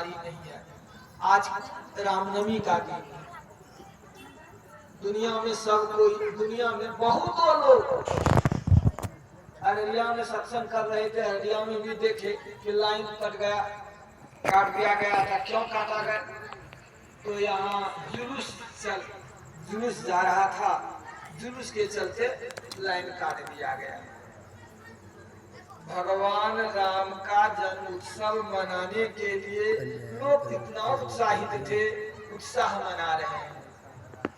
बीमारी नहीं है। आज रामनवमी का दिन, दुनिया में सब कोई, दुनिया में बहुतों लोग अररिया में सत्संग कर रहे थे। अररिया में भी देखे कि लाइन कट गया, काट दिया गया था। क्यों काटा गया? तो यहाँ जुलूस जा रहा था, जुलूस के चलते लाइन काट दिया गया। भगवान राम का जन्म उत्सव मनाने के लिए लोग कितना उत्साहित थे, उत्साह मना रहे हैं,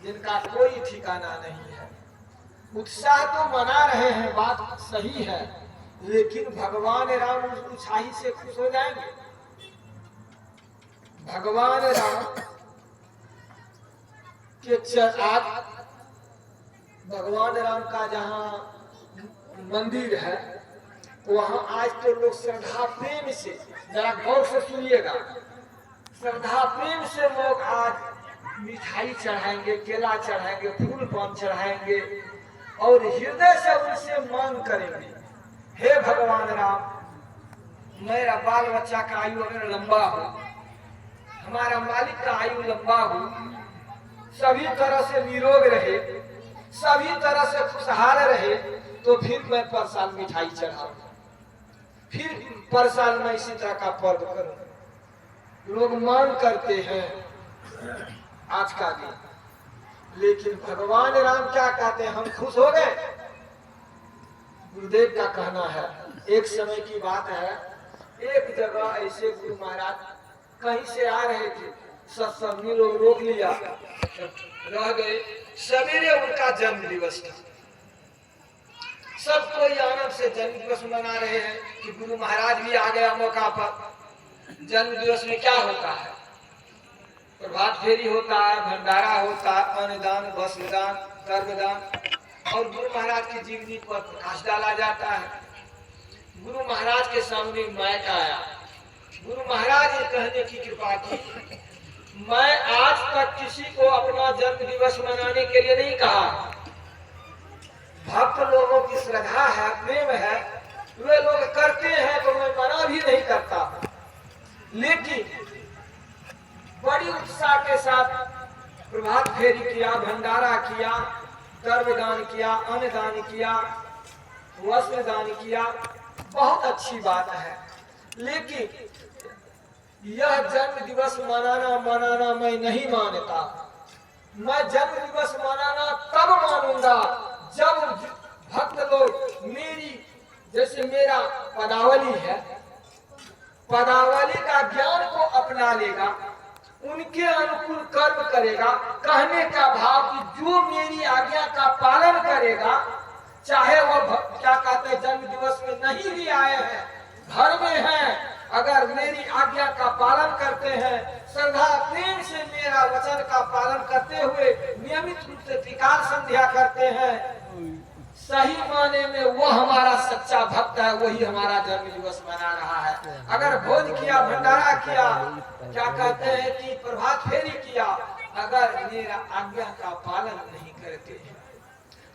जिनका कोई ठिकाना नहीं है। उत्साह तो मना रहे हैं, बात सही है, लेकिन भगवान राम उस उत्साही से खुश हो जाएंगे? भगवान राम के आज भगवान राम का जहाँ मंदिर है, वहाँ आज तो लोग श्रद्धा प्रेम से, जरा गौर से सुनिएगा, श्रद्धा प्रेम से लोग आज मिठाई चढ़ाएंगे, केला चढ़ाएंगे, फूल पान चढ़ाएंगे और हृदय से उनसे मांग करेंगे, हे भगवान राम, मेरा बाल बच्चा का आयु अगर लंबा हो, हमारा मालिक का आयु लंबा हो, सभी तरह से निरोग रहे, सभी तरह से खुशहाल रहे, तो फिर मैं पर साल मिठाई चढ़ाऊं, फिर पर साल मैं इसी तरह का पर्व करूं। लोग मांग करते हैं आज का दिन, लेकिन भगवान राम क्या कहते हैं? हम खुश हो गए। गुरुदेव का कहना है, एक समय की बात है, एक जगह ऐसे गुरु महाराज कहीं से आ रहे थे, सत्संग में लोग रोक लिया, रह गए। सवेरे उनका जन्म दिवस था, सब कोई आनंद से जन्म दिवस मना रहे हैं कि गुरु महाराज भी आ गया मौका पर। जन्म दिवस में क्या होता है? प्रभात फेरी होता है, भंडारा होता है, अन्नदान, वस्त्रदान, कर्मदान और गुरु महाराज की जीवनी पर प्रकाश डाला जाता है। गुरु महाराज के सामने माइक आया, गुरु महाराज ने कहने की कृपा की, मैं आज तक किसी को अपना जन्म दिवस मनाने के लिए नहीं कहा। भक्त लोगों की श्रद्धा है, प्रेम है, वे लोग करते हैं तो मैं मना भी नहीं करता, लेकिन बड़ी उत्साह के साथ प्रभात फेरी किया, भंडारा किया, कर्मदान किया, अन्नदान किया, वस्त्रदान किया, बहुत अच्छी बात है। लेकिन यह जन्म दिवस मनाना मैं नहीं मानता। मैं जन्म दिवस मनाना तब मानूंगा जब भक्त लोग मेरी, जैसे मेरा पदावली है, पदावली का ज्ञान को अपना लेगा, उनके अनुकूल कर्म करेगा। कहने का भाव कि जो मेरी आज्ञा का पालन करेगा, चाहे वह क्या कहते हैं जन्म दिवस में नहीं भी आए हैं, घर में हैं, अगर मेरी आज्ञा का पालन करते हैं, श्रद्धा प्रेम से मेरा वचन का पालन करते हुए नियमित रूप से त्रिकाल संध्या करते हैं, सही माने में वो हमारा सच्चा भक्त है, वही हमारा जन्म दिवस मना रहा है। अगर भोज किया, भंडारा किया, क्या कहते हैं कि प्रभात फेरी किया, अगर मेरा आज्ञा का पालन नहीं करते हैं,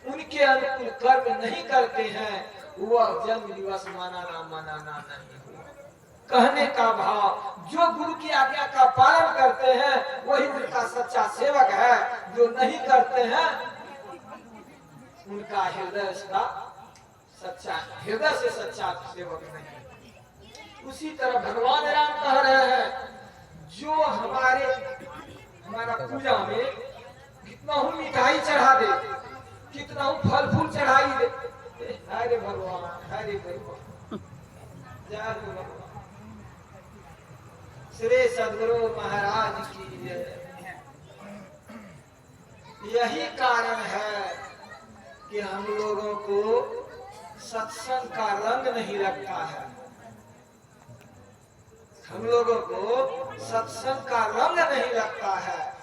उनके अनुकूल कर्म नहीं करते हैं, वह जन्म दिवस मनाना नहीं हुआ। कहने का भाव, जो गुरु की आज्ञा का पालन करते हैं वही उनका सच्चा सेवक है, जो नहीं करते हैं उनका हृदय का सच्चा, हृदय से सच्चा सेवक नहीं। उसी तरह भगवान राम कह रहे हैं, जो हमारा पूजा में कितना हूँ मिठाई चढ़ा दे, कितना हूँ फल फूल चढ़ाई दे, हरे भगवान, हरे भगवान, जय भगवान, श्री सद्गुरु महाराज की जय। यही कारण है कि हम लोगों को सत्संग का रंग नहीं लगता है, हम लोगों को सत्संग का रंग नहीं लगता है।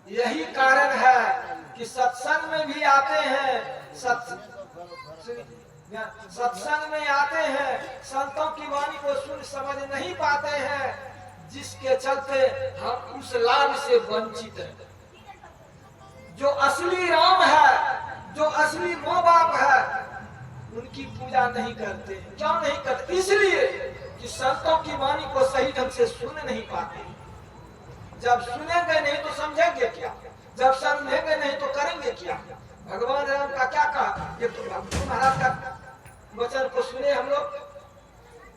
यही कारण है कि सत्संग में भी आते हैं, सत्संग में आते हैं, संतों की वाणी को सुन समझ नहीं पाते हैं, जिसके चलते हम उस लाभ से वंचित हैं। जो असली राम है, जो असली माँ बाप है, उनकी पूजा नहीं करते हैं। क्यों नहीं करते? इसलिए कि संतों की वाणी को सही ढंग से सुन नहीं पाते। जब सुनेंगे नहीं तो समझेंगे क्या, जब समझेंगे नहीं तो करेंगे क्या। भगवान राम का क्या कहा, ये तो भक्ति महाराज का वचन को सुने हम लोग,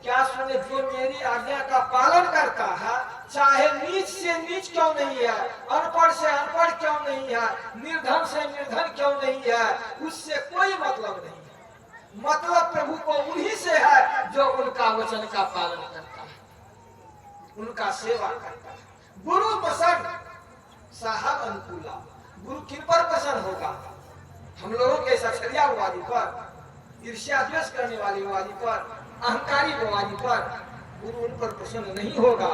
क्या सुने, जो मेरी आज्ञा का पालन करता है, चाहे नीच से नीच क्यों नहीं है, अनपढ़ से अनपढ़ क्यों नहीं है, निर्धन से निर्धन क्यों नहीं है, उससे कोई मतलब नहीं है। मतलब प्रभु को उन्हीं से है जो उनका वचन का पालन करता है, उनका सेवा करता है। गुरु प्रसन्न साहब अनुकूला, गुरु किन पर प्रसन्न होगा, हम लोगों के सक्षरियावादी पर, ईर्ष्या द्वेष करने वाली वादी पर, अहंकारी वादी पर गुरु उन पर प्रसन्न नहीं होगा।